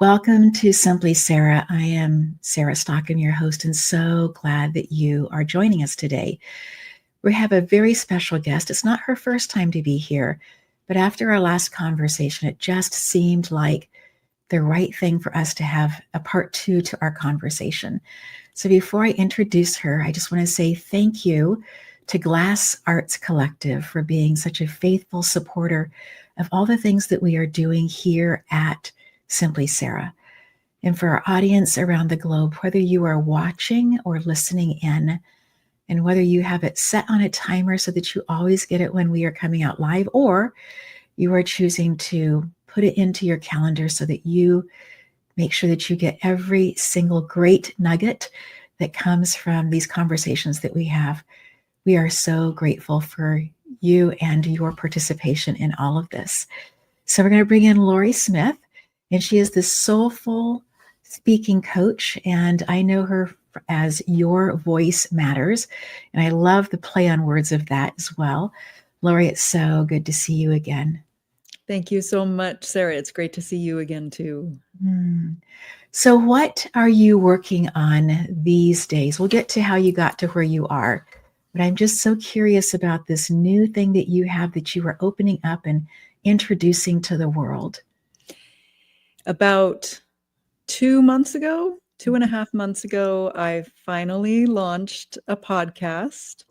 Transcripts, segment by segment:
Welcome to Simply Sarah. I am Sarah Stockham, your host, and so glad that you are joining us today. We have a very special guest. It's not her first time to be here, but after our last conversation, it just seemed like the right thing for us to have a part two to our conversation. So before I introduce her, I just want to say thank you to Glass Arts Collective for being such a faithful supporter of all the things that we are doing here at Simply Sarah. And for our audience around the globe, whether you are watching or listening in, and whether you have it set on a timer so that you always get it when we are coming out live, or you are choosing to put it into your calendar so that you make sure that you get every single great nugget that comes from these conversations that we have. We are so grateful for you and your participation in all of this. So we're going to bring in Lauri Smith, and she is the Soulful Speaking Coach, and I know her as Your Voice Matters, and I love the play on words of that as well. Lauri, it's so good to see you again. Thank you so much, Sarah. It's great to see you again, too. So what are you working on these days? We'll get to how you got to where you are, but I'm just so curious about this new thing that you have that you are opening up and introducing to the world. About 2.5 months ago, I finally launched a podcast.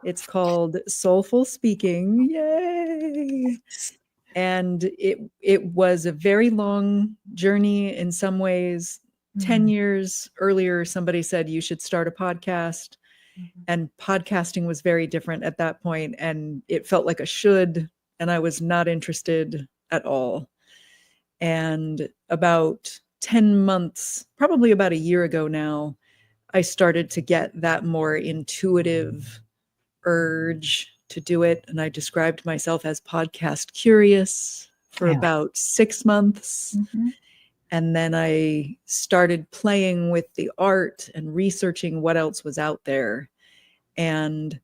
It's called Soulful Speaking. Yay! And it was a very long journey in some ways. 10 years earlier, somebody said you should start a podcast. And podcasting was very different at that point. And it felt like a should, and I was not interested at all. And about 10 months, probably about a year ago now, I started to get that more intuitive urge to do it. And I described myself as podcast curious for about 6 months. And then I started playing with the art and researching what else was out there. And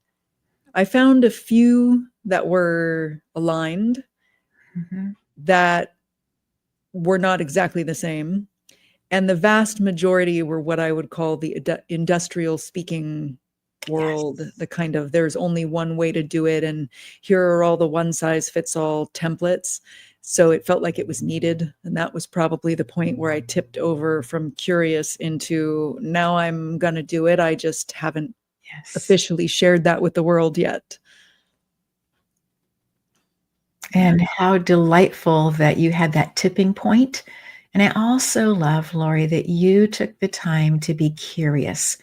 I found a few that were aligned, that were not exactly the same. And the vast majority were what I would call the industrial speaking world, the kind of there's only one way to do it, and here are all the one size fits all templates. So it felt like it was needed. And that was probably the point where I tipped over from curious into now I'm going to do it. I just haven't officially shared that with the world yet. And how delightful that you had that tipping point. And I also love, Lauri, that you took the time to be curious.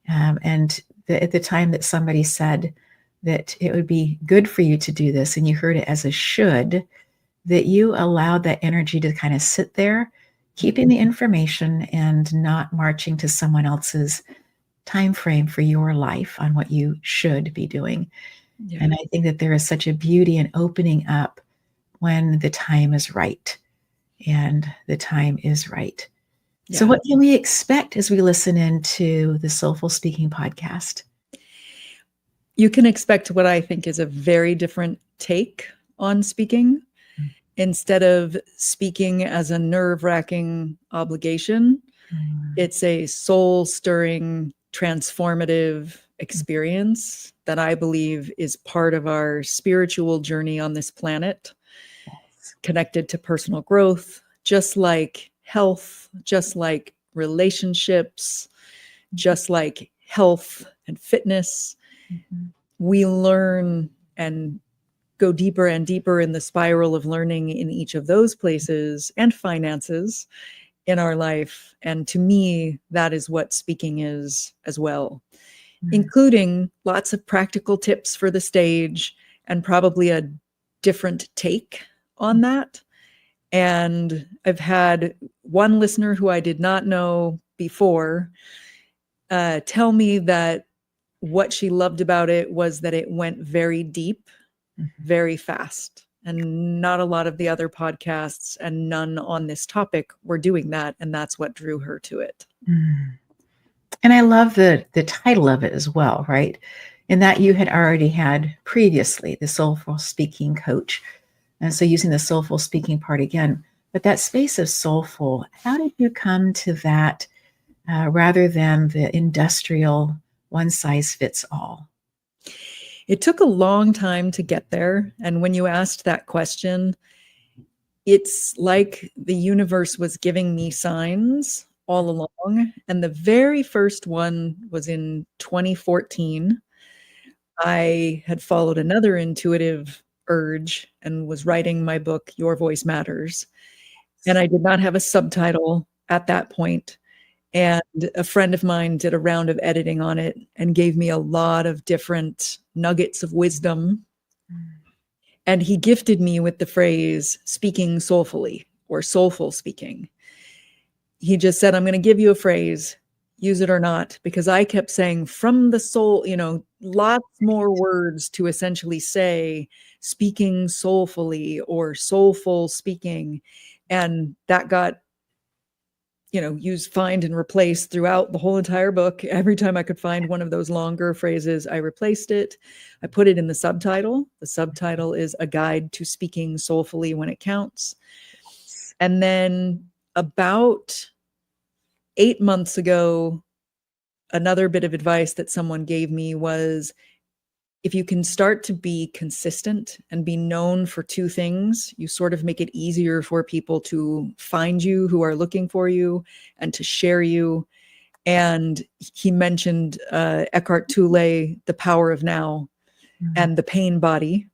And at the time that somebody said that it would be good for you to do this, and you heard it as a should, that you allowed that energy to kind of sit there, keeping the information and not marching to someone else's time frame for your life on what you should be doing. Yeah. And I think that there is such a beauty in opening up when the time is right. And the time is right. Yeah. So what can we expect as we listen into the Soulful Speaking podcast? You can expect what I think is a very different take on speaking. Instead of speaking as a nerve-wracking obligation, it's a soul-stirring, transformative experience that I believe is part of our spiritual journey on this planet, connected to personal growth, just like health, just like relationships, just like health and fitness. We learn and go deeper and deeper in the spiral of learning in each of those places, and finances in our life. And to me, that is what speaking is as well, including lots of practical tips for the stage and probably a different take on that. And I've had one listener who I did not know before tell me that what she loved about it was that it went very deep, very fast. And not a lot of the other podcasts and none on this topic were doing that. And that's what drew her to it. And I love the title of it as well, right? In that you had already had previously the Soulful Speaking Coach. And so using the soulful speaking part again, But that space of soulful, how did you come to that rather than the industrial one size fits all? It took a long time to get there. And when you asked that question, it's like the universe was giving me signs all along. And the very first one was in 2014. I had followed another intuitive urge and was writing my book, Your Voice Matters. And I did not have a subtitle at that point. And a friend of mine did a round of editing on it and gave me a lot of different nuggets of wisdom. And he gifted me with the phrase speaking soulfully or soulful speaking. He just said, I'm going to give you a phrase, use it or not, because I kept saying from the soul, lots more words to essentially say speaking soulfully or soulful speaking. And that got use, find, and replace throughout the whole entire book. Every time I could find one of those longer phrases, I replaced it. I put it in the subtitle. The subtitle is A Guide to Speaking Soulfully When It Counts. And then about 8 months ago, another bit of advice that someone gave me was, if you can start to be consistent and be known for two things, you sort of make it easier for people to find you who are looking for you and to share you. And he mentioned Eckhart Tolle, The Power of Now, and the pain body.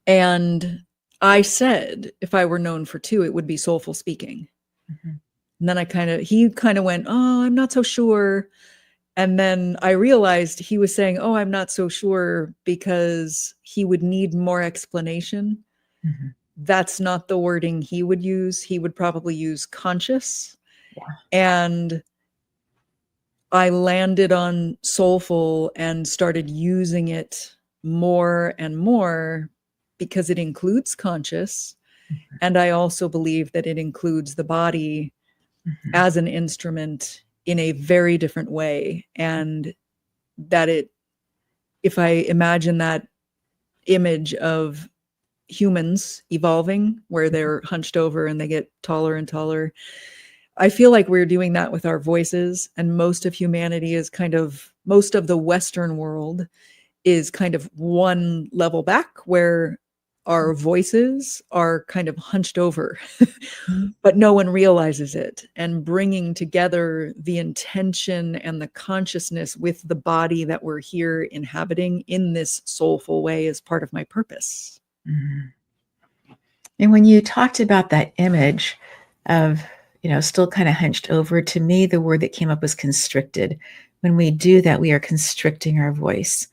And I said, if I were known for two, it would be soulful speaking. And then he kind of went, oh, I'm not so sure. And then I realized he was saying, oh, I'm not so sure because he would need more explanation. That's not the wording he would use. He would probably use conscious. Yeah. And I landed on soulful and started using it more and more because it includes conscious. And I also believe that it includes the body as an instrument in a very different way. And that if I imagine that image of humans evolving where they're hunched over and they get taller and taller, I feel like we're doing that with our voices. And most of humanity is most of the Western world is kind of one level back where our voices are kind of hunched over, but no one realizes it. And bringing together the intention and the consciousness with the body that we're here inhabiting in this soulful way is part of my purpose. And when you talked about that image of, still kind of hunched over, to me, the word that came up was constricted. When we do that, we are constricting our voice,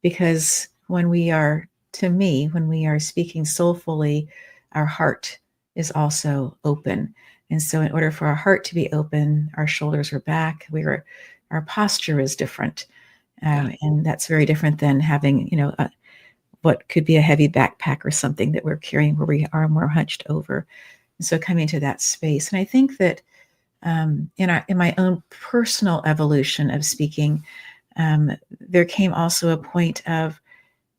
because when we are speaking soulfully, our heart is also open. And so in order for our heart to be open, our shoulders are back, our posture is different. And that's very different than having, what could be a heavy backpack or something that we're carrying where we are more hunched over. And so coming to that space. And I think that in my own personal evolution of speaking, there came also a point of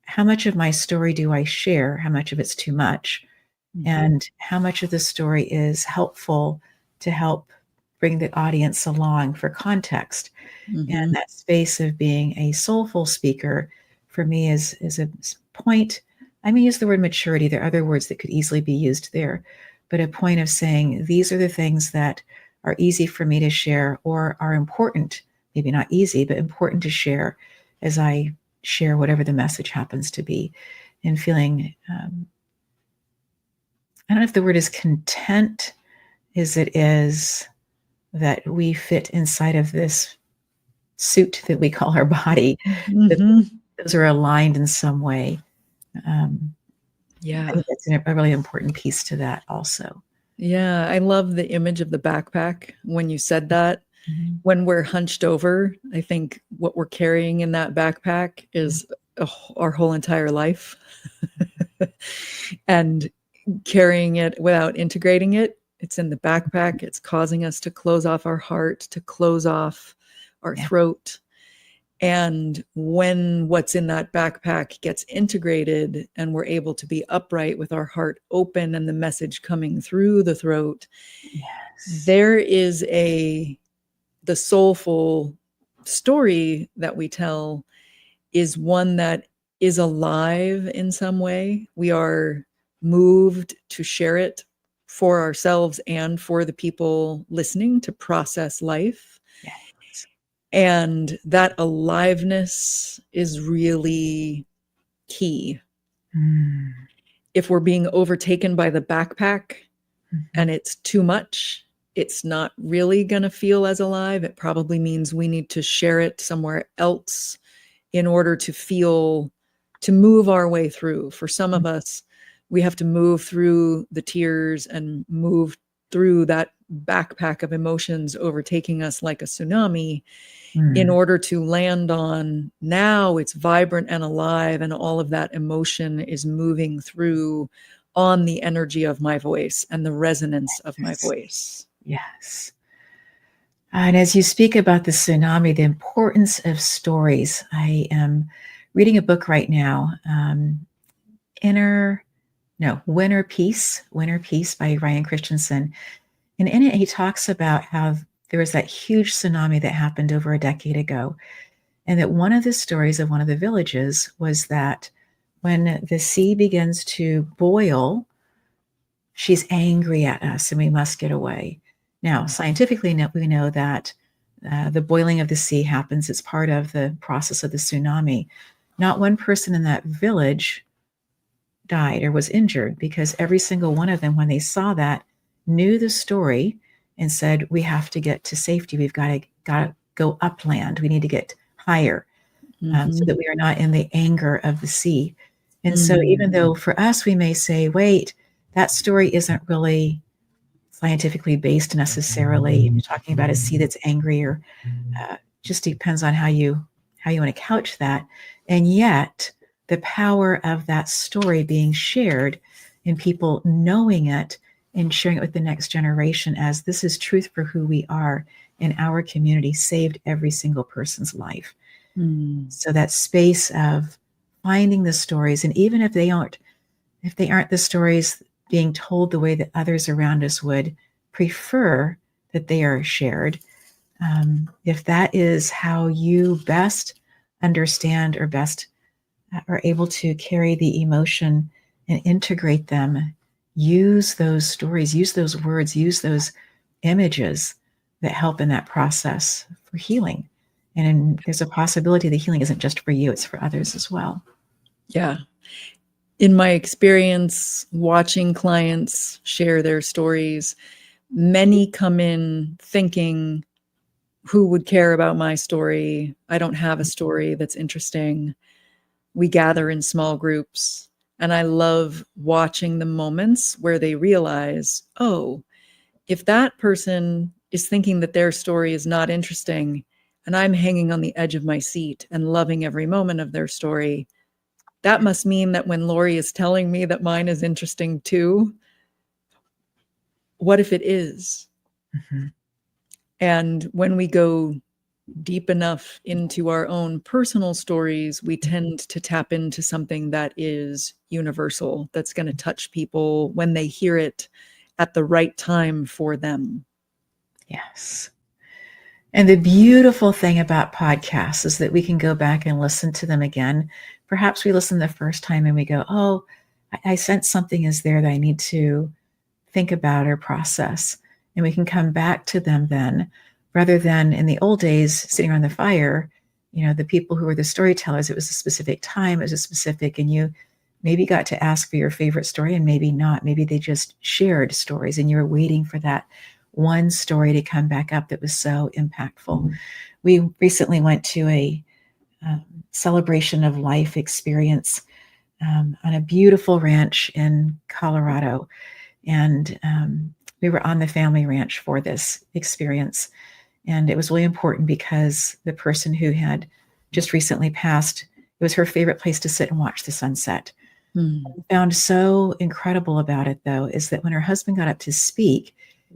how much of my story do I share, how much of it's too much, and how much of the story is helpful to help bring the audience along for context. And that space of being a soulful speaker for me is a point. I may use the word maturity. There are other words that could easily be used there, but a point of saying these are the things that are easy for me to share or are important, maybe not easy, but important to share as I share whatever the message happens to be, and feeling, I don't know if the word is content, it is that we fit inside of this suit that we call our body, that those are aligned in some way. I think that's a really important piece to that also. Yeah, I love the image of the backpack when you said that. When we're hunched over, I think what we're carrying in that backpack is our whole entire life. And carrying it without integrating it, it's in the backpack. It's causing us to close off our heart, to close off our throat. And when what's in that backpack gets integrated and we're able to be upright with our heart open and the message coming through the throat, Yes. there is the soulful story that we tell is one that is alive in some way. We are moved to share it for ourselves and for the people listening to process life. Yes. And that aliveness is really key. Mm. If we're being overtaken by the backpack Mm-hmm. and it's too much, it's not really going to feel as alive. It probably means we need to share it somewhere else in order to move our way through. For some of us, we have to move through the tears and move through that backpack of emotions overtaking us like a tsunami in Mm. order to land on now it's vibrant and alive, and all of that emotion is moving through on the energy of my voice and the resonance of my Yes. voice. Yes. And as you speak about the tsunami, the importance of stories, I am reading a book right now, Winter Peace by Ryan Christensen. And in it, he talks about how there was that huge tsunami that happened over a decade ago. And that one of the stories of one of the villages was that when the sea begins to boil, she's angry at us and we must get away. Now, scientifically, we know that the boiling of the sea happens. It's part of the process of the tsunami. Not one person in that village died or was injured because every single one of them, when they saw that, knew the story and said, we have to get to safety. We've got to go upland. We need to get higher so that we are not in the anger of the sea. And so even though for us, we may say, wait, that story isn't really scientifically based necessarily. You're talking about a sea that's angry, or just depends on how you want to couch that. And yet the power of that story being shared and people knowing it and sharing it with the next generation as this is truth for who we are in our community saved every single person's life. So that space of finding the stories, and even if they aren't the stories being told the way that others around us would prefer that they are shared, if that is how you best understand or best are able to carry the emotion and integrate them, use those stories, use those words, use those images that help in that process for healing. And there's a possibility the healing isn't just for you, it's for others as well. Yeah. In my experience watching clients share their stories, many come in thinking, who would care about my story? I don't have a story that's interesting. We gather in small groups, and I love watching the moments where they realize, oh, if that person is thinking that their story is not interesting, and I'm hanging on the edge of my seat and loving every moment of their story, that must mean that when Lauri is telling me that mine is interesting too, what if it is? Mm-hmm. And when we go deep enough into our own personal stories, we tend to tap into something that is universal, that's going to touch people when they hear it at the right time for them. Yes. And the beautiful thing about podcasts is that we can go back and listen to them again. Perhaps we listen the first time and we go, oh, I sense something is there that I need to think about or process. And we can come back to them then, rather than in the old days, sitting around the fire, the people who were the storytellers, it was a specific time, it was a specific, and you maybe got to ask for your favorite story and maybe not. Maybe they just shared stories and you were waiting for that one story to come back up that was so impactful. We recently went to a celebration of life experience on a beautiful ranch in Colorado. And we were on the family ranch for this experience. And it was really important because the person who had just recently passed, it was her favorite place to sit and watch the sunset. What I found so incredible about it, though, is that when her husband got up to speak,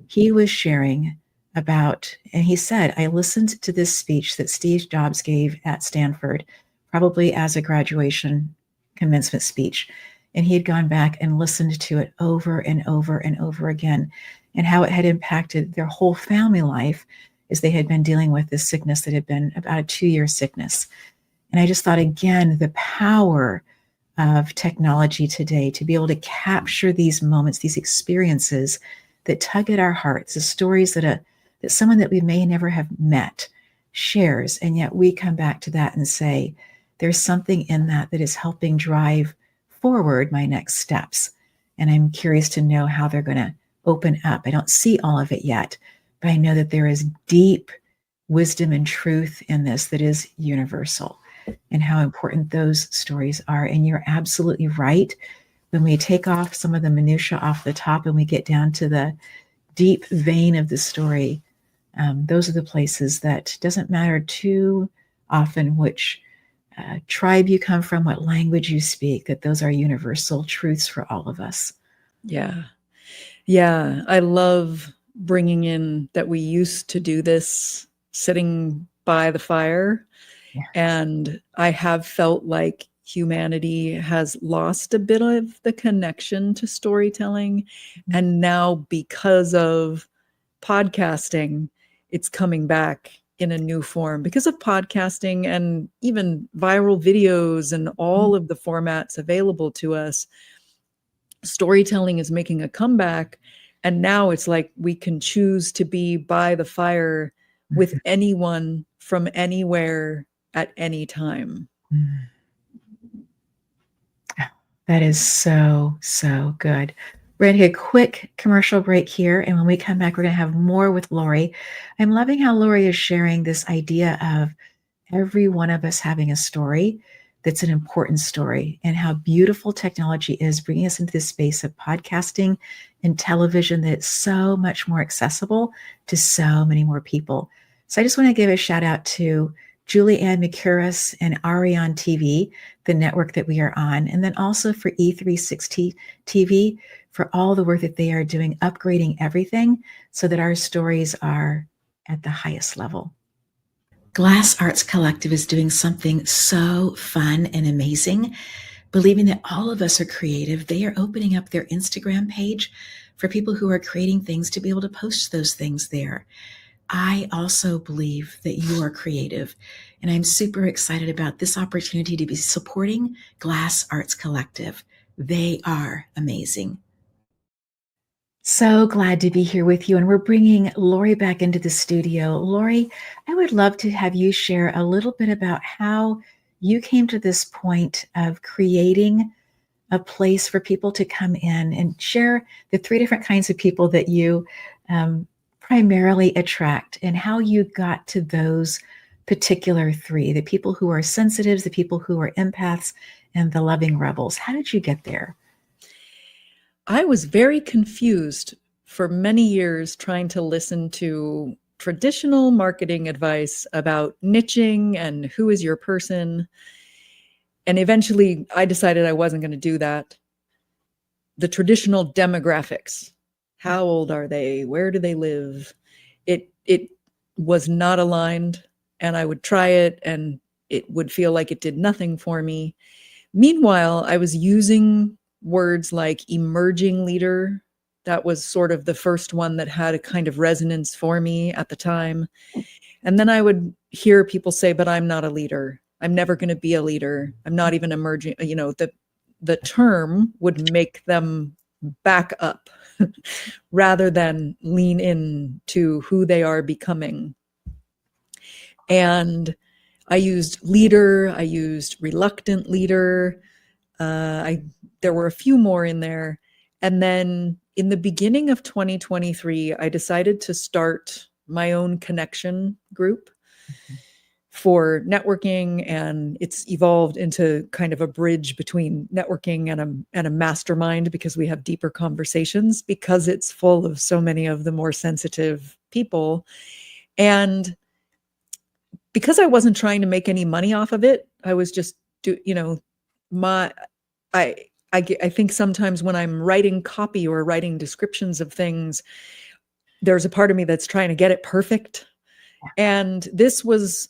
he was sharing about, and he said, I listened to this speech that Steve Jobs gave at Stanford, probably as a graduation commencement speech. And he had gone back and listened to it over and over and over again, and how it had impacted their whole family life as they had been dealing with this sickness that had been about a 2-year sickness. And I just thought, again, the power of technology today to be able to capture these moments, these experiences that tug at our hearts, the stories that someone that we may never have met shares, and yet we come back to that and say, there's something in that that is helping drive forward my next steps. And I'm curious to know how they're going to open up. I don't see all of it yet, but I know that there is deep wisdom and truth in this that is universal, and how important those stories are. And you're absolutely right. When we take off some of the minutia off the top and we get down to the deep vein of the story, those are the places that doesn't matter too often which tribe you come from, what language you speak, that those are universal truths for all of us. Yeah. Yeah. I love bringing in that we used to do this sitting by the fire. Yes. And I have felt like humanity has lost a bit of the connection to storytelling. Mm-hmm. And now, because of podcasting, it's coming back in a new form because of podcasting and even viral videos and all of the formats available to us. Storytelling is making a comeback. And now it's like we can choose to be by the fire with anyone from anywhere at any time. That is so, so good. We're going to take a quick commercial break here. And when we come back, we're going to have more with Lauri. I'm loving how Lauri is sharing this idea of every one of us having a story that's an important story, and how beautiful technology is bringing us into this space of podcasting and television that's so much more accessible to so many more people. So I just want to give a shout out to Julie Ann McCurris and Arion TV, the network that we are on, and then also for E360 TV for all the work that they are doing, upgrading everything so that our stories are at the highest level. Glass Arts Collective is doing something so fun and amazing. Believing that all of us are creative, they are opening up their Instagram page for people who are creating things to be able to post those things there. I also believe that you are creative, and I'm super excited about this opportunity to be supporting Glass Arts Collective. They are amazing. So glad to be here with you, and we're bringing Lauri back into the studio. Lauri, I would love to have you share a little bit about how you came to this point of creating a place for people to come in and share the 3 different kinds of people that you primarily attract, and how you got to those particular 3, the people who are sensitives, the people who are empaths, and the loving rebels. How did you get there? I was very confused for many years trying to listen to traditional marketing advice about niching and who is your person. And eventually I decided I wasn't going to do that. The traditional demographics, how old are they? Where do they live? It was not aligned, and I would try it and it would feel like it did nothing for me. Meanwhile, I was using words like emerging leader. That was sort of the first one that had a kind of resonance for me at the time. And then I would hear people say, but I'm not a leader. I'm never going to be a leader. I'm not even emerging. You know, the term would make them back up rather than lean in to who they are becoming. And I used leader, I used reluctant leader. There were a few more in there. And then in the beginning of 2023, I decided to start my own connection group for networking, and it's evolved into kind of a bridge between networking and a mastermind, because we have deeper conversations, because it's full of so many of the more sensitive people. And because I wasn't trying to make any money off of it, I was just I think sometimes when I'm writing copy or writing descriptions of things, there's a part of me that's trying to get it perfect. And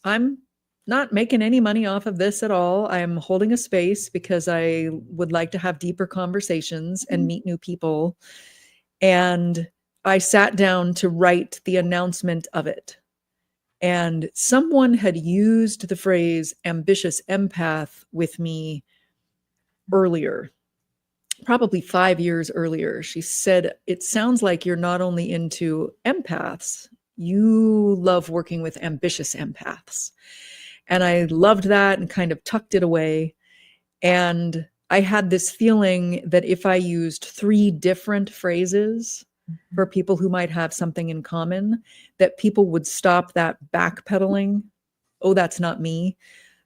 I'm not making any money off of this at all. I'm holding a space because I would like to have deeper conversations and meet new people. And I sat down to write the announcement of it. And someone had used the phrase ambitious empath with me earlier, probably 5 years earlier. She said, it sounds like you're not only into empaths, you love working with ambitious empaths. And I loved that and kind of tucked it away. And I had this feeling that if I used 3 different phrases for people who might have something in common, that people would stop that backpedaling. Oh, that's not me.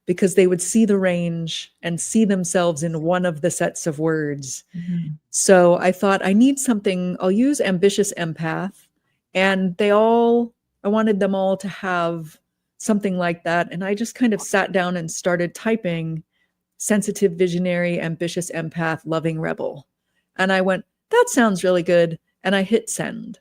Because they would see the range and see themselves in one of the sets of words. Mm-hmm. So I thought I need something, I'll use ambitious empath. And I wanted them all to have something like that. And I just kind of sat down and started typing sensitive, visionary, ambitious empath, loving rebel. And I went, that sounds really good. And I hit send.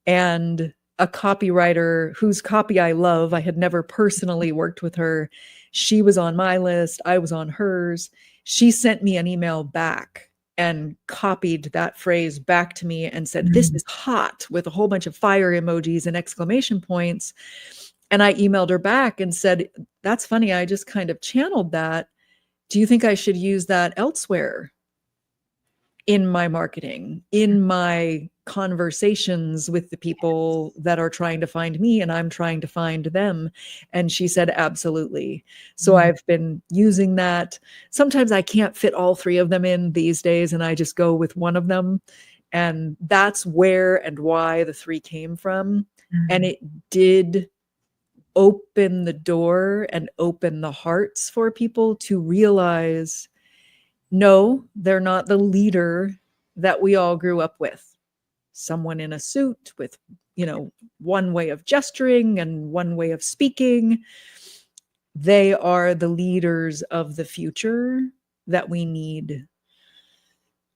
And a copywriter whose copy I love, I had never personally worked with her. She was on my list. I was on hers. She sent me an email back and copied that phrase back to me and said, this is hot, with a whole bunch of fire emojis and exclamation points. And I emailed her back and said, that's funny. I just kind of channeled that. Do you think I should use that elsewhere in my marketing, in my conversations with the people that are trying to find me and I'm trying to find them? And she said, absolutely. So I've been using that. Sometimes I can't fit all 3 of them in these days, and I just go with one of them. And that's where and why the 3 came from. And it did open the door and open the hearts for people to realize, no, they're not the leader that we all grew up with. Someone in a suit with, one way of gesturing and one way of speaking. They are the leaders of the future that we need.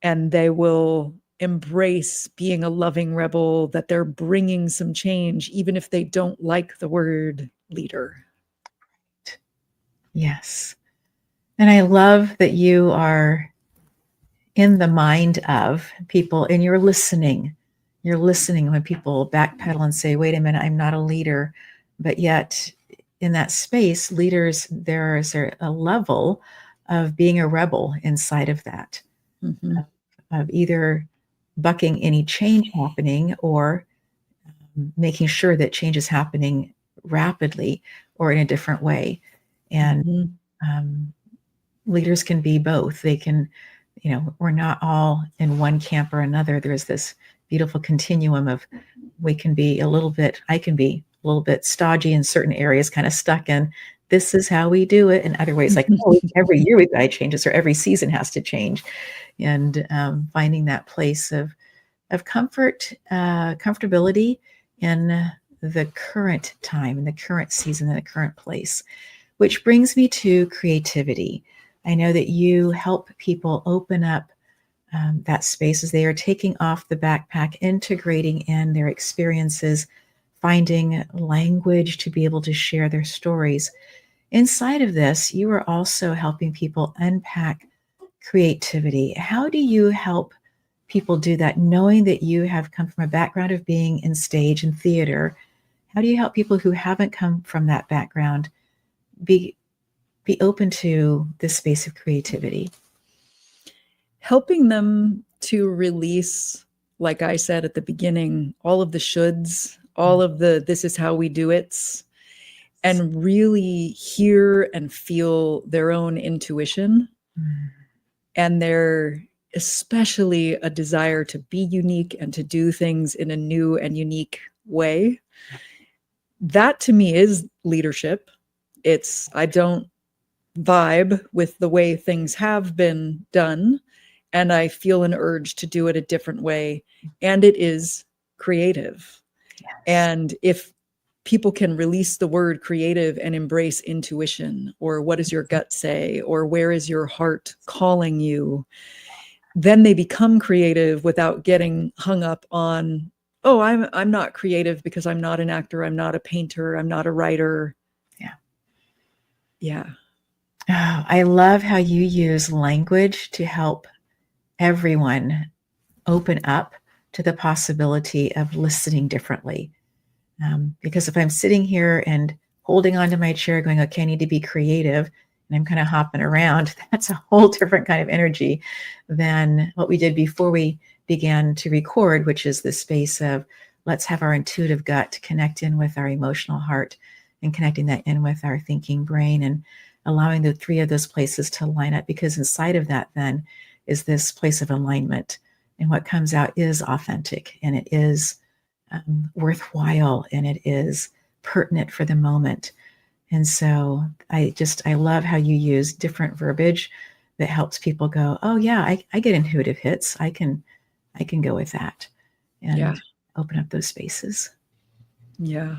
And they will embrace being a loving rebel, that they're bringing some change, even if they don't like the word leader. Yes. And I love that you are in the mind of people and you're listening. You're listening when people backpedal and say, wait a minute, I'm not a leader. But yet in that space, leaders, there is a level of being a rebel inside of that, of either bucking any change happening or making sure that change is happening rapidly or in a different way. And leaders can be both. They can, we're not all in one camp or another. There's this beautiful continuum of I can be a little bit stodgy in certain areas, kind of stuck in this is how we do it. In other ways, like, every year we've got to change this, or every season has to change. And finding that place of comfort, comfortability in the current time, in the current season, in the current place. Which brings me to creativity. I know that you help people open up that space as they are taking off the backpack, integrating in their experiences, finding language to be able to share their stories. Inside of this, you are also helping people unpack creativity. How do you help people do that, knowing that you have come from a background of being in stage and theater? How do you help people who haven't come from that background be open to this space of creativity? Helping them to release, like I said at the beginning, all of the shoulds, all of the this is how we do it's, and really hear and feel their own intuition and their especially a desire to be unique and to do things in a new and unique way. That to me is leadership. I don't vibe with the way things have been done, and I feel an urge to do it a different way. And it is creative. Yes. And if people can release the word creative and embrace intuition, or what does your gut say, or where is your heart calling you, then they become creative without getting hung up on oh, I'm not creative because I'm not an actor, I'm not a painter, I'm not a writer. Yeah. Yeah. Oh, I love how you use language to help everyone open up to the possibility of listening differently. Because if I'm sitting here and holding onto my chair going, okay, I need to be creative, and I'm kind of hopping around, that's a whole different kind of energy than what we did before we began to record, which is the space of let's have our intuitive gut connect in with our emotional heart and connecting that in with our thinking brain and allowing the three of those places to line up, because inside of that then is this place of alignment. And what comes out is authentic, and it is worthwhile, and it is pertinent for the moment. And so I love how you use different verbiage that helps people go, oh yeah, I get intuitive hits. I can go with that Yeah. and open up those spaces. Yeah.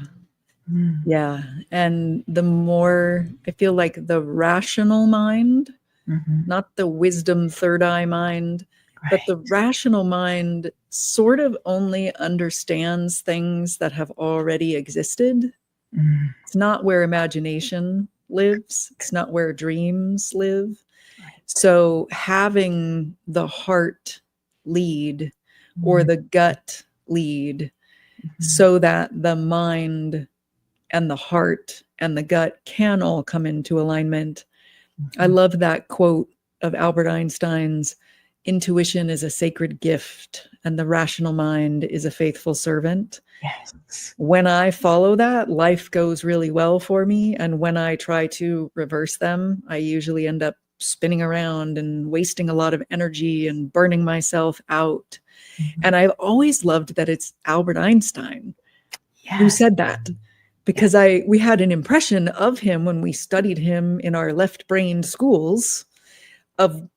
Mm. Yeah. And the more I feel like the rational mind, Mm-hmm. not the wisdom third eye mind, but Right. the rational mind sort of only understands things that have already existed. Mm. It's not where imagination lives, it's not where dreams live. Right. So having the heart lead or Mm. the gut lead Mm-hmm. so that the mind and the heart and the gut can all come into alignment. I Mm-hmm. love that quote of Albert Einstein's: intuition is a sacred gift, and the rational mind is a faithful servant. Yes. When I follow that, life goes really well for me. And when I try to reverse them, I usually end up spinning around and wasting a lot of energy and burning myself out. Mm-hmm. And I've always loved that it's Albert Einstein who Yes. said that, Yeah. because we had an impression of him when we studied him in our left-brained schools of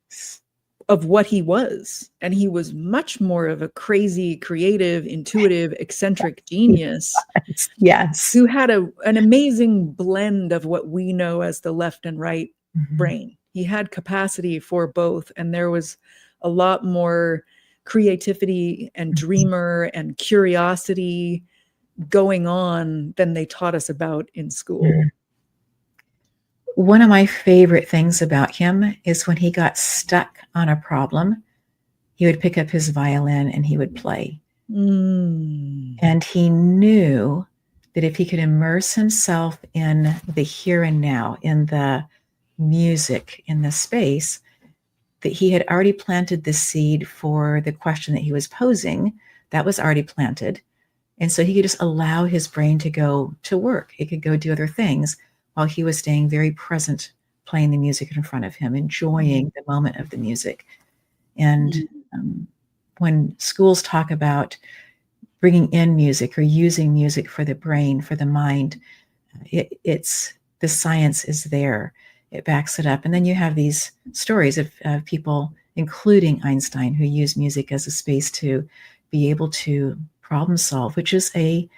what he was. And he was much more of a crazy, creative, intuitive, eccentric genius Yes. who had an amazing blend of what we know as the left and right Mm-hmm. brain. He had capacity for both, and there was a lot more creativity and dreamer and curiosity going on than they taught us about in school. One of my favorite things about him is when he got stuck on a problem, he would pick up his violin and he would play. Mm. And he knew that if he could immerse himself in the here and now, in the music, in the space, that he had already planted the seed for the question that he was posing. That was already planted. And so he could just allow his brain to go to work. It could go do other things while he was staying very present, playing the music in front of him, enjoying the moment of the music. And when schools talk about bringing in music or using music for the brain, for the mind, it's the science is there. It backs it up. And then you have these stories of people, including Einstein, who use music as a space to be able to problem solve, which is a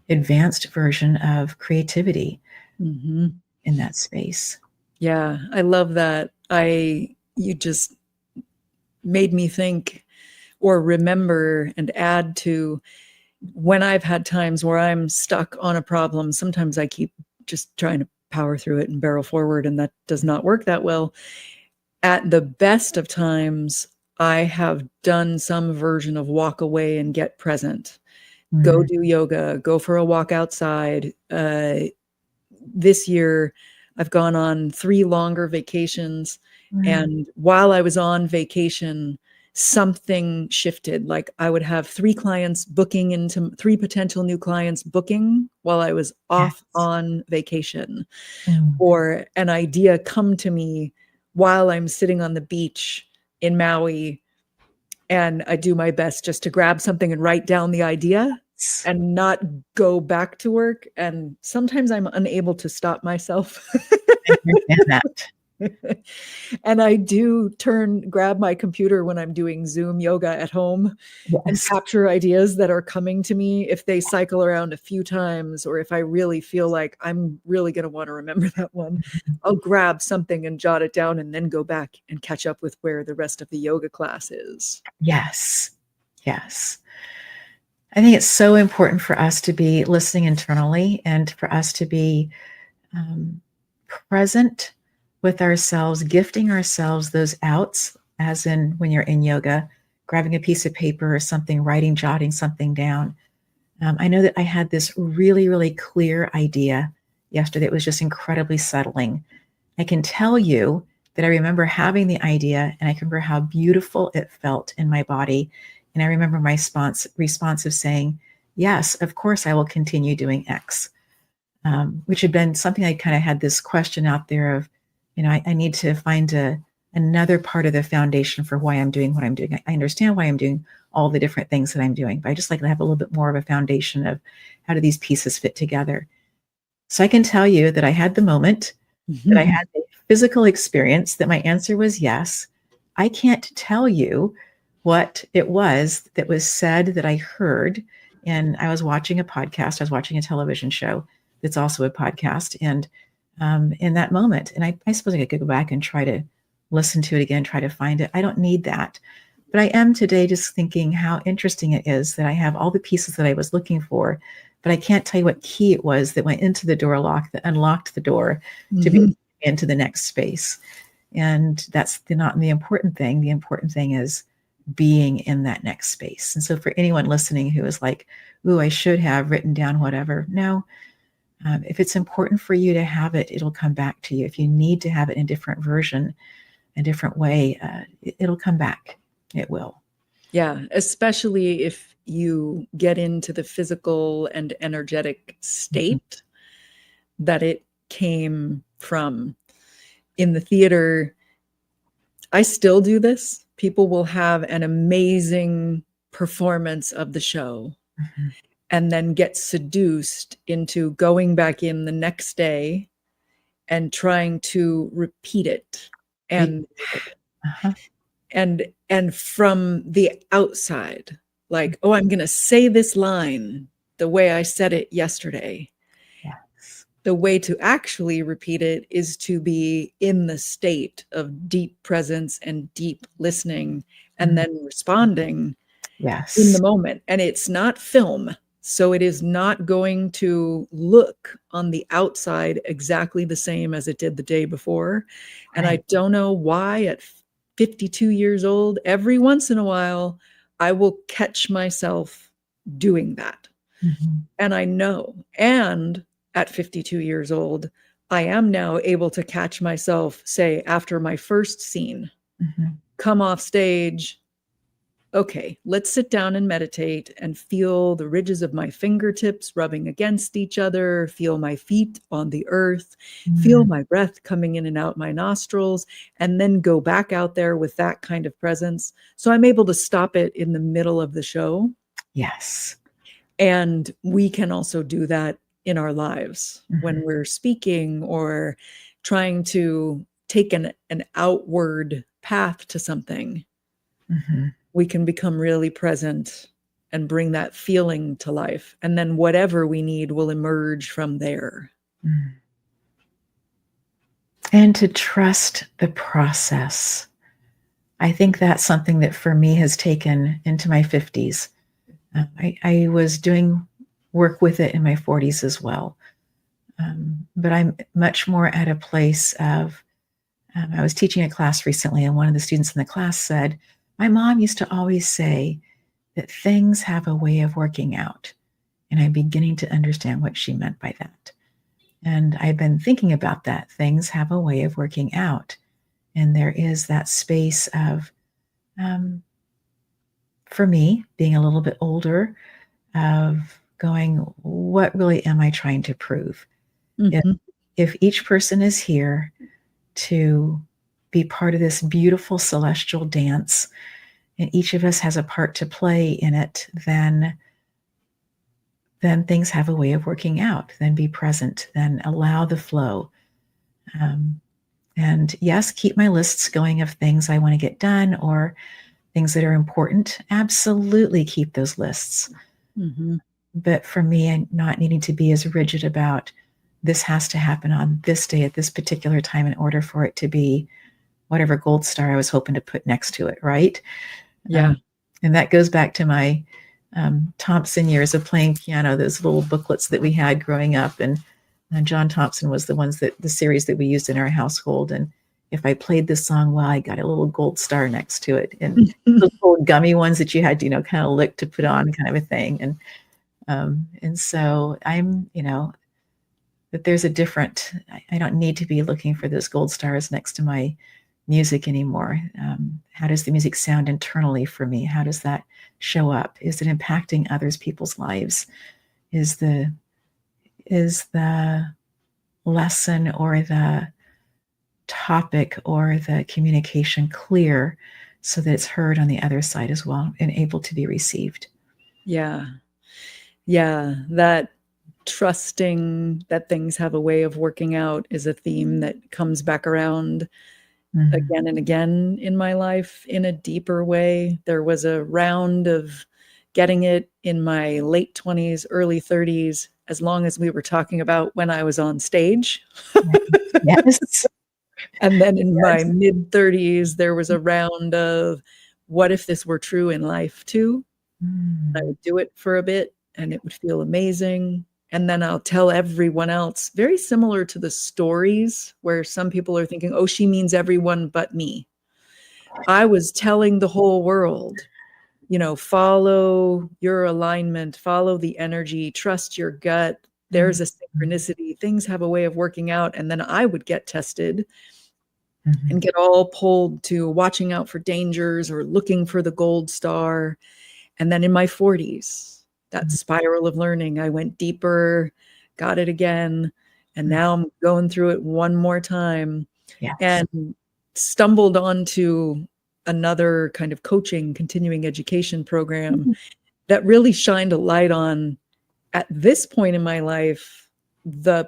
advanced version of creativity in that space. Yeah, I love that. You just made me think or remember and add to when I've had times where I'm stuck on a problem. Sometimes I keep just trying to power through it and barrel forward, and that does not work that well. At the best of times, I have done some version of walk away and get present. Go do yoga, go for a walk outside. This year, I've gone on 3 longer vacations. And while I was on vacation, something shifted. Like I would have 3 clients booking into 3 potential new clients booking while I was off on vacation, or an idea come to me while I'm sitting on the beach in Maui. And I do my best just to grab something and write down the idea and not go back to work. And sometimes I'm unable to stop myself. I understand that. And I do grab my computer when I'm doing Zoom yoga at home and Yes. capture ideas that are coming to me if they cycle around a few times, or if I really feel like I'm really going to want to remember that one. I'll grab something and jot it down and then go back and catch up with where the rest of the yoga class is. Yes. Yes. I think it's so important for us to be listening internally and for us to be present with ourselves, gifting ourselves those outs, as in when you're in yoga, grabbing a piece of paper or something, writing, jotting something down. I know that I had this really, really clear idea yesterday. It was just incredibly settling. I can tell you that I remember having the idea and I can remember how beautiful it felt in my body. And I remember my response of saying, yes, of course I will continue doing X, which had been something I kind of had this question out there of, I need to find another part of the foundation for why I'm doing what I'm doing. I understand why I'm doing all the different things that I'm doing, but I just like to have a little bit more of a foundation of how do these pieces fit together. So I can tell you that I had the moment, that I had the physical experience, that my answer was yes. I can't tell you what it was that was said that I heard. And I was watching a podcast, I was watching a television show that's also a podcast. And in that moment, and I suppose I could go back and try to listen to it again, try to find it. I don't need that. But I am today just thinking how interesting it is that I have all the pieces that I was looking for, but I can't tell you what key it was that went into the door lock, that unlocked the door to be into the next space. And that's not the important thing. The important thing is being in that next space. And so for anyone listening who is like, ooh, I should have written down whatever. No, if it's important for you to have it, it'll come back to you. If you need to have it in a different version, a different way, it'll come back. It will. Yeah, especially if you get into the physical and energetic state that it came from. In the theater, I still do this. People will have an amazing performance of the show and then get seduced into going back in the next day and trying to repeat it. And and from the outside, like, oh, I'm going to say this line the way I said it yesterday. Yes. The way to actually repeat it is to be in the state of deep presence and deep listening and then responding in the moment. And it's not film. So it is not going to look on the outside exactly the same as it did the day before. And I don't know why at 52 years old, every once in a while, I will catch myself doing that. And I know. And at 52 years old, I am now able to catch myself, say, after my first scene, come off stage. Okay, let's sit down and meditate and feel the ridges of my fingertips rubbing against each other, feel my feet on the earth, feel my breath coming in and out my nostrils, and then go back out there with that kind of presence. So I'm able to stop it in the middle of the show. Yes. And we can also do that in our lives when we're speaking or trying to take an outward path to something. We can become really present and bring that feeling to life. And then whatever we need will emerge from there. And to trust the process. I think that's something that for me has taken into my 50s. I was doing work with it in my 40s as well. But I'm much more at a place of, I was teaching a class recently, and one of the students in the class said, my mom used to always say that things have a way of working out. And I'm beginning to understand what she meant by that. And I've been thinking about that. Things have a way of working out. And there is that space of, for me, being a little bit older, of going, what really am I trying to prove? If each person is here to be part of this beautiful celestial dance, and each of us has a part to play in it, then things have a way of working out. Then be present, then allow the flow. And yes, keep my lists going of things I want to get done or things that are important. Absolutely keep those lists. But for me, I'm not needing to be as rigid about this has to happen on this day at this particular time in order for it to be whatever gold star I was hoping to put next to it, right? Yeah. And that goes back to my Thompson years of playing piano, those little booklets that we had growing up. And John Thompson was the series that we used in our household. And if I played this song well, I got a little gold star next to it. And those little gummy ones that you had to, kind of lick to put on, kind of a thing. And so I'm, that there's a different, I don't need to be looking for those gold stars next to my music anymore. How does the music sound internally for me? How does that show up? Is it impacting others people's lives? Is the lesson or the topic or the communication clear so that it's heard on the other side as well and able to be received? Yeah. Yeah. That trusting that things have a way of working out is a theme that comes back around again and again in my life in a deeper way. There was a round of getting it in my late 20s, early 30s, as long as we were talking about when I was on stage. Yes. And then in my mid 30s, there was a round of what if this were true in life too? I would do it for a bit and it would feel amazing. And then I'll tell everyone else, very similar to the stories where some people are thinking, oh, she means everyone but me. I was telling the whole world, follow your alignment, follow the energy, trust your gut. There's a synchronicity. Things have a way of working out. And then I would get tested and get all pulled to watching out for dangers or looking for the gold star. And then in my 40s, that spiral of learning, I went deeper, got it again, and now I'm going through it one more time. Yes. And stumbled onto another kind of coaching, continuing education program that really shined a light on, at this point in my life, the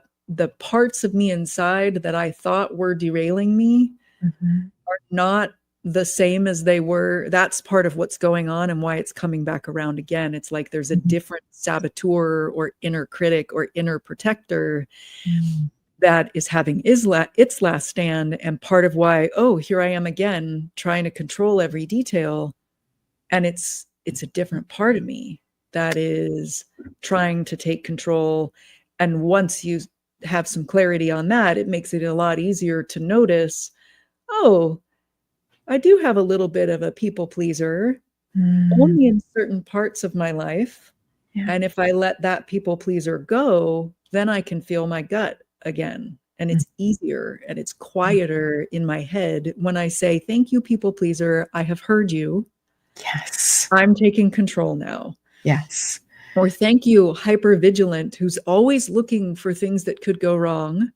parts of me inside that I thought were derailing me are not the same as they were. That's part of what's going on and why it's coming back around again. It's like there's a different saboteur or inner critic or inner protector that is having its last stand. And part of why, oh, here I am again, trying to control every detail. And it's a different part of me that is trying to take control. And once you have some clarity on that, it makes it a lot easier to notice, oh, I do have a little bit of a people pleaser, only in certain parts of my life. Yeah. And if I let that people pleaser go, then I can feel my gut again. And it's easier and it's quieter in my head when I say, thank you, people pleaser. I have heard you. Yes. I'm taking control now. Yes. Or thank you, hypervigilant, who's always looking for things that could go wrong.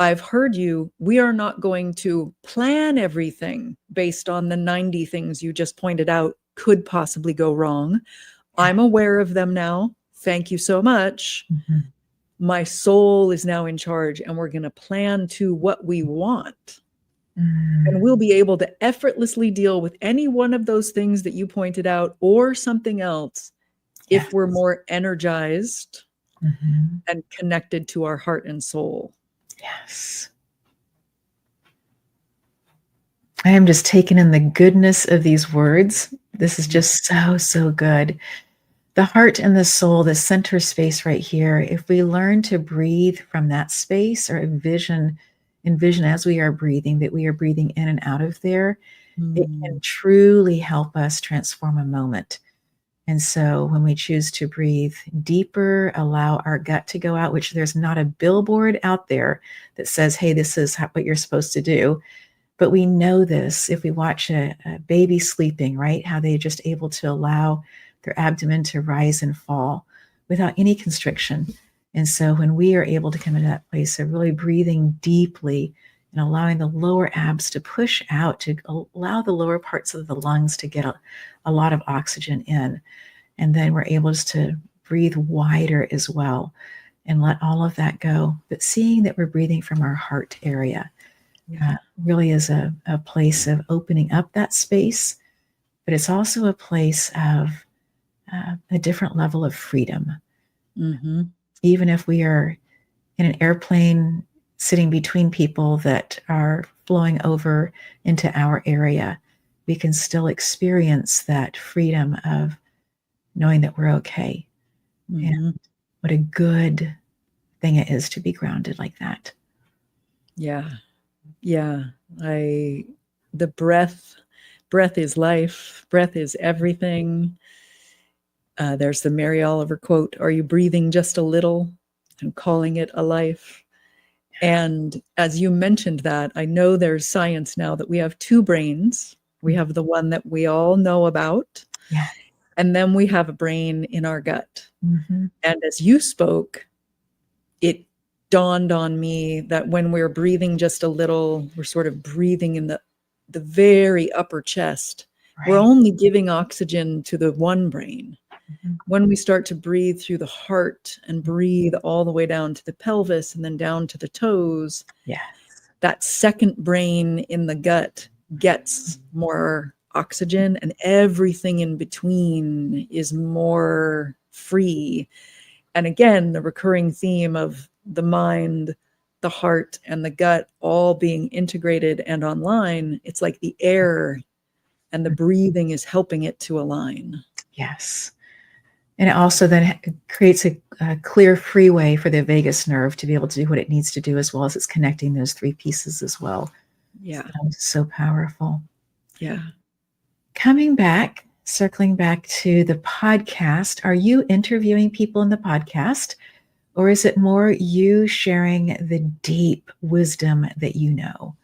I've heard you. We are not going to plan everything based on the 90 things you just pointed out could possibly go wrong. Yeah. I'm aware of them now. Thank you so much. My soul is now in charge, and we're going to plan to what we want. And we'll be able to effortlessly deal with any one of those things that you pointed out or something else if we're more energized and connected to our heart and soul. Yes. I am just taking in the goodness of these words. This is just so good. The heart and the soul, the center space right here, if we learn to breathe from that space or envision as we are breathing, that we are breathing in and out of there, it can truly help us transform a moment. And so when we choose to breathe deeper, allow our gut to go out, which there's not a billboard out there that says, hey, this is what you're supposed to do. But we know this if we watch a baby sleeping, right? How they're just able to allow their abdomen to rise and fall without any constriction. And so when we are able to come into that place of really breathing deeply and allowing the lower abs to push out, to allow the lower parts of the lungs to get a lot of oxygen in. And then we're able to breathe wider as well and let all of that go. But seeing that we're breathing from our heart area really is a place of opening up that space. But it's also a place of a different level of freedom. Even if we are in an airplane sitting between people that are flowing over into our area, we can still experience that freedom of knowing that we're okay. And what a good thing it is to be grounded like that. Yeah. Yeah. The breath is life. Breath is everything. There's the Mary Oliver quote, "Are you breathing just a little?" I'm calling it a life. And as you mentioned that, I know there's science now that we have two brains. We have the one that we all know about, Yeah. and then we have a brain in our gut. Mm-hmm. And as you spoke, it dawned on me that when we're breathing just a little, we're sort of breathing in the very upper chest. We're Right. only giving oxygen to the one brain. Mm-hmm. When we start to breathe through the heart and breathe all the way down to the pelvis and then down to the toes, Yeah. that second brain in the gut gets more oxygen, and everything in between is more free. And again, the recurring theme of the mind, the heart, and the gut all being integrated and online, it's like the air and the breathing is helping it to align. Yes. And it also then creates a clear freeway for the vagus nerve to be able to do what it needs to do, as well as it's connecting those three pieces as well. Yeah. So powerful. Yeah. Coming back, circling back to the podcast, are you interviewing people in the podcast, or is it more you sharing the deep wisdom that you know,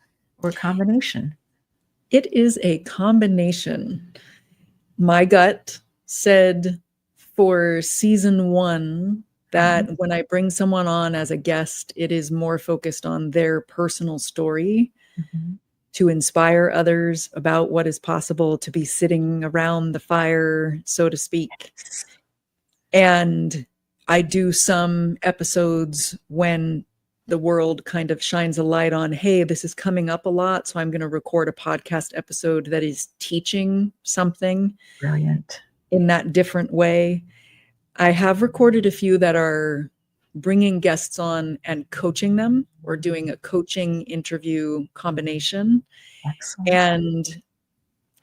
or a combination? It is a combination. My gut said for season 1 that when I bring someone on as a guest, it is more focused on their personal story to inspire others about what is possible to be sitting around the fire, so to speak. And I do some episodes when the world kind of shines a light on, hey, this is coming up a lot, so I'm going to record a podcast episode that is teaching something. Brilliant. In that different way. I have recorded a few that are bringing guests on and coaching them, or doing a coaching interview combination. Excellent. And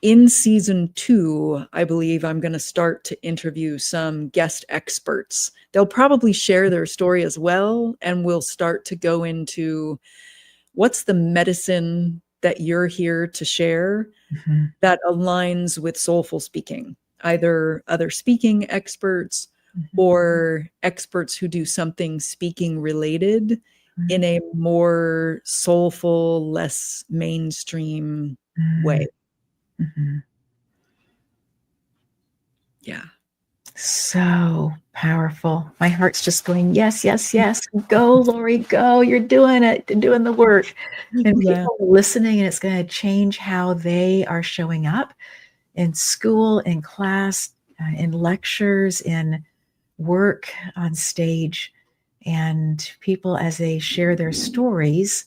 in season 2, I believe I'm going to start to interview some guest experts. They'll probably share their story as well, and we'll start to go into what's the medicine that you're here to share that aligns with soulful speaking, either other speaking experts or experts who do something speaking related in a more soulful, less mainstream way. Yeah. So powerful. My heart's just going, yes, yes, yes. Go, Lauri, go. You're doing it. You're doing the work. And people are listening, and it's going to change how they are showing up in school, in class, in lectures, in work, on stage. And people, as they share their stories,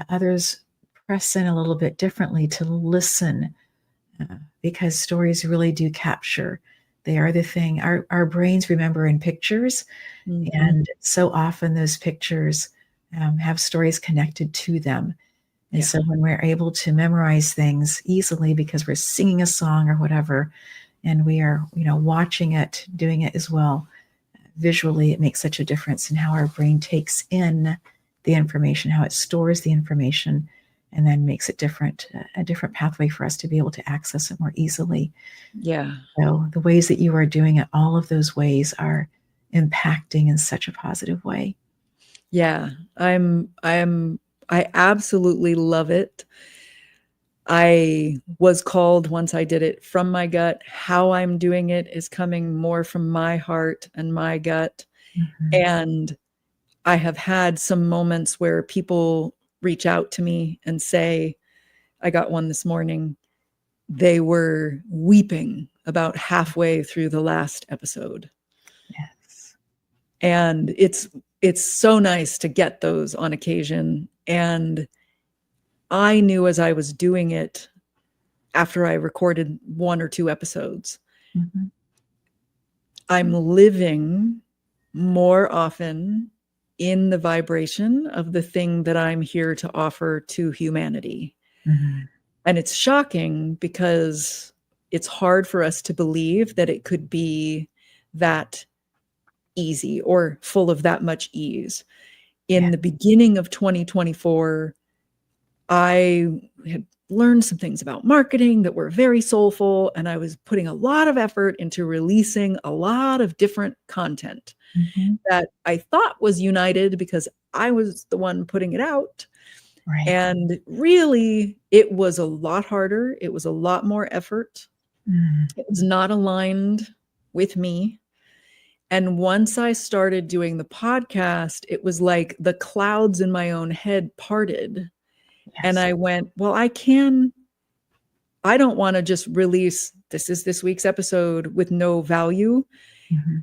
others press in a little bit differently to listen, because stories really do capture. They are the thing. Our brains remember in pictures, and so often those pictures have stories connected to them. And so when we're able to memorize things easily because we're singing a song or whatever, and we are, watching it, doing it as well, visually, it makes such a difference in how our brain takes in the information, how it stores the information, and then makes it different, a different pathway for us to be able to access it more easily. Yeah. So the ways that you are doing it, all of those ways are impacting in such a positive way. Yeah. I absolutely love it. I was called, once I did it, from my gut. How I'm doing it is coming more from my heart and my gut. And I have had some moments where people reach out to me and say, I got one this morning. They were weeping about halfway through the last episode. Yes. And it's so nice to get those on occasion. And I knew as I was doing it, after I recorded 1 or 2 episodes, I'm living more often in the vibration of the thing that I'm here to offer to humanity. And it's shocking because it's hard for us to believe that it could be that easy or full of that much ease. In the beginning of 2024, I had learned some things about marketing that were very soulful, and I was putting a lot of effort into releasing a lot of different content that I thought was united because I was the one putting it out. Right. And really, it was a lot harder. It was a lot more effort. It was not aligned with me. And once I started doing the podcast, it was like the clouds in my own head parted. Yes. And I went, well, I don't want to just release, this is this week's episode with no value.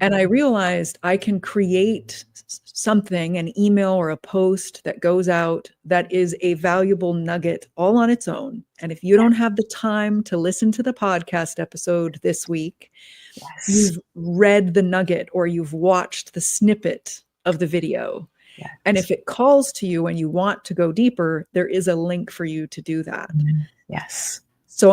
And I realized I can create something, an email or a post that goes out that is a valuable nugget all on its own. And if you don't have the time to listen to the podcast episode this week, you've read the nugget or you've watched the snippet of the video. And if it calls to you and you want to go deeper, there is a link for you to do that. Yes. So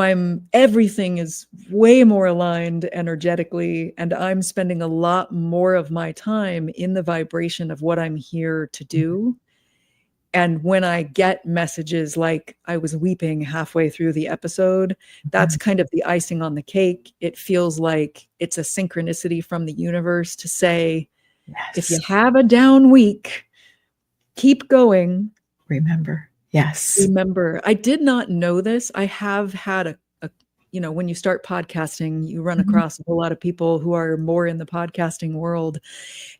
everything is way more aligned energetically, and I'm spending a lot more of my time in the vibration of what I'm here to do. And when I get messages like I was weeping halfway through the episode, that's kind of the icing on the cake. It feels like it's a synchronicity from the universe to say, if you have a down week, keep going. Remember. Yes. Remember, I did not know this. I have had when you start podcasting, you run across a whole lot of people who are more in the podcasting world.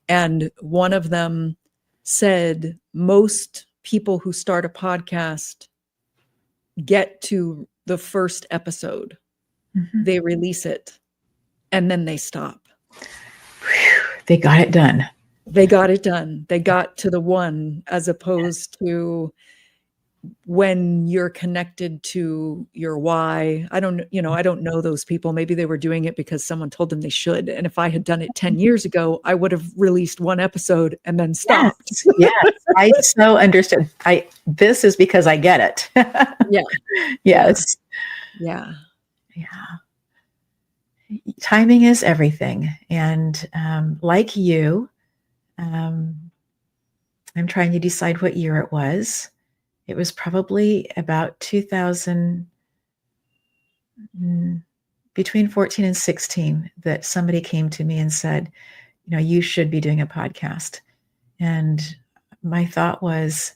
And one of them said, most people who start a podcast get to the first episode, they release it, and then they stop. They got it done. They got it done. They got to the one, as opposed to when you're connected to your why. I don't know those people. Maybe they were doing it because someone told them they should. And if I had done it 10 years ago, I would have released one episode and then stopped. Yes, I so understood. This is because I get it. Yeah. Yes. Yeah. Timing is everything. And like you, I'm trying to decide what year it was. It was probably about 2000, between 14 and 16, that somebody came to me and said, you should be doing a podcast. And my thought was,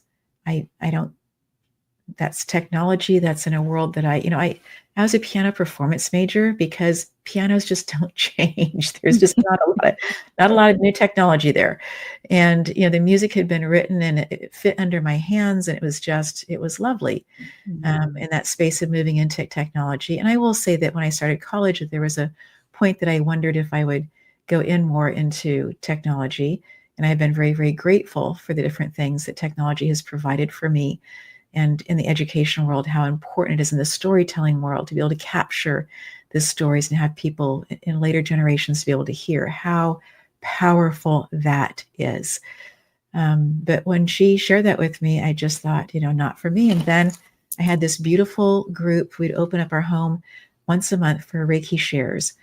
that's technology. That's in a world that I was a piano performance major because pianos just don't change. There's just not a lot of new technology there. And, the music had been written and it fit under my hands, and it was lovely in that space of moving into technology. And I will say that when I started college, there was a point that I wondered if I would go in more into technology. And I've been very, very grateful for the different things that technology has provided for me. And in the education world, how important it is in the storytelling world to be able to capture the stories and have people in later generations to be able to hear how powerful that is. But when she shared that with me, I just thought, not for me. And then I had this beautiful group. We'd open up our home once a month for Reiki shares.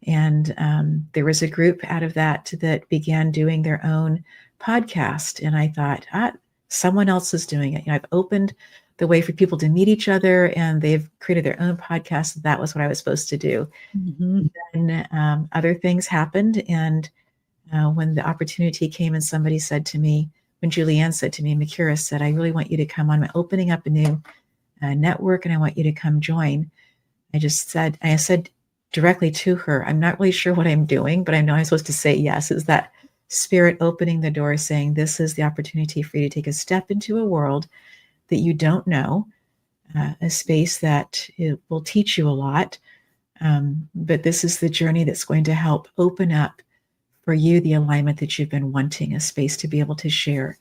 And there was a group out of that began doing their own podcast. And I thought, someone else is doing it. I've opened the way for people to meet each other, and they've created their own podcast. That was what I was supposed to do. And other things happened. And when the opportunity came and somebody said to me, when Julianne said to me, Makira said, I really want you to come on. I'm opening up a new network and I want you to come join. I said directly to her, I'm not really sure what I'm doing, but I know I'm supposed to say yes. Is that Spirit opening the door, saying, this is the opportunity for you to take a step into a world that you don't know, a space that it will teach you a lot. But this is the journey that's going to help open up for you the alignment that you've been wanting, a space to be able to share.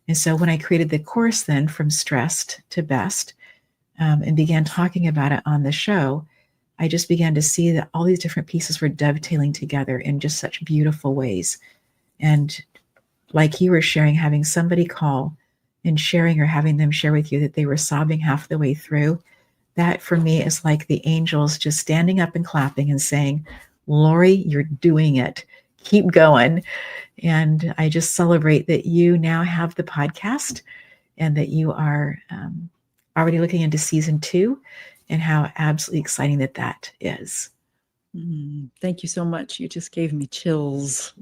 And so when I created the course then, From Stressed to Best, and began talking about it on the show, I just began to see that all these different pieces were dovetailing together in just such beautiful ways. And like you were sharing, having somebody call and sharing, or having them share with you that they were sobbing half the way through, That for me is like the angels just standing up and clapping and saying, Lauri, you're doing it. Keep going. And I just celebrate that you now have the podcast and that you are already looking into season 2 and how absolutely exciting that is. Thank you so much. You just gave me chills.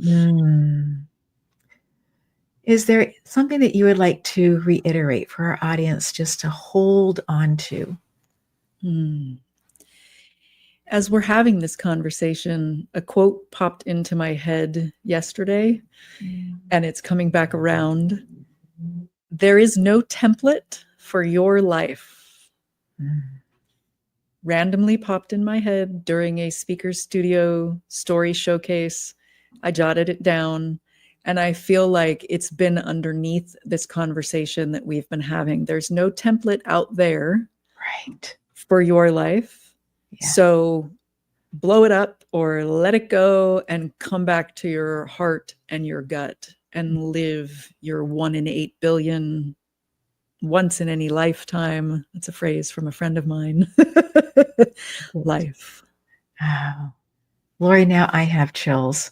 Is there something that you would like to reiterate for our audience just to hold on to? As we're having this conversation, a quote popped into my head yesterday, and it's coming back around. There is no template for your life. Randomly popped in my head during a speaker's studio story showcase. I jotted it down, and I feel like it's been underneath this conversation that we've been having. There's no template out there for your life. Yeah. So blow it up or let it go and come back to your heart and your gut and live your 1 in 8 billion once in any lifetime. That's a phrase from a friend of mine. Life. Oh. Lauri, now I have chills.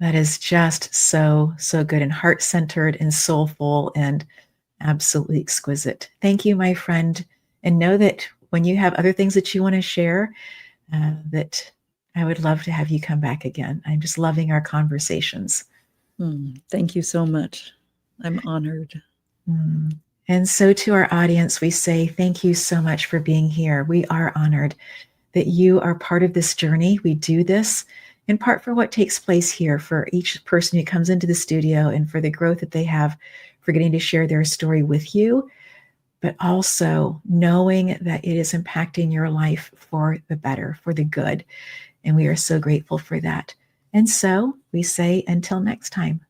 That is just so good and heart-centered and soulful and absolutely exquisite. Thank you, my friend. And know that when you have other things that you want to share, that I would love to have you come back again. I'm just loving our conversations. Thank you so much. I'm honored. And so to our audience, we say thank you so much for being here. We are honored that you are part of this journey. We do this in part for what takes place here for each person who comes into the studio and for the growth that they have for getting to share their story with you, but also knowing that it is impacting your life for the better, for the good. And we are so grateful for that. And so we say until next time.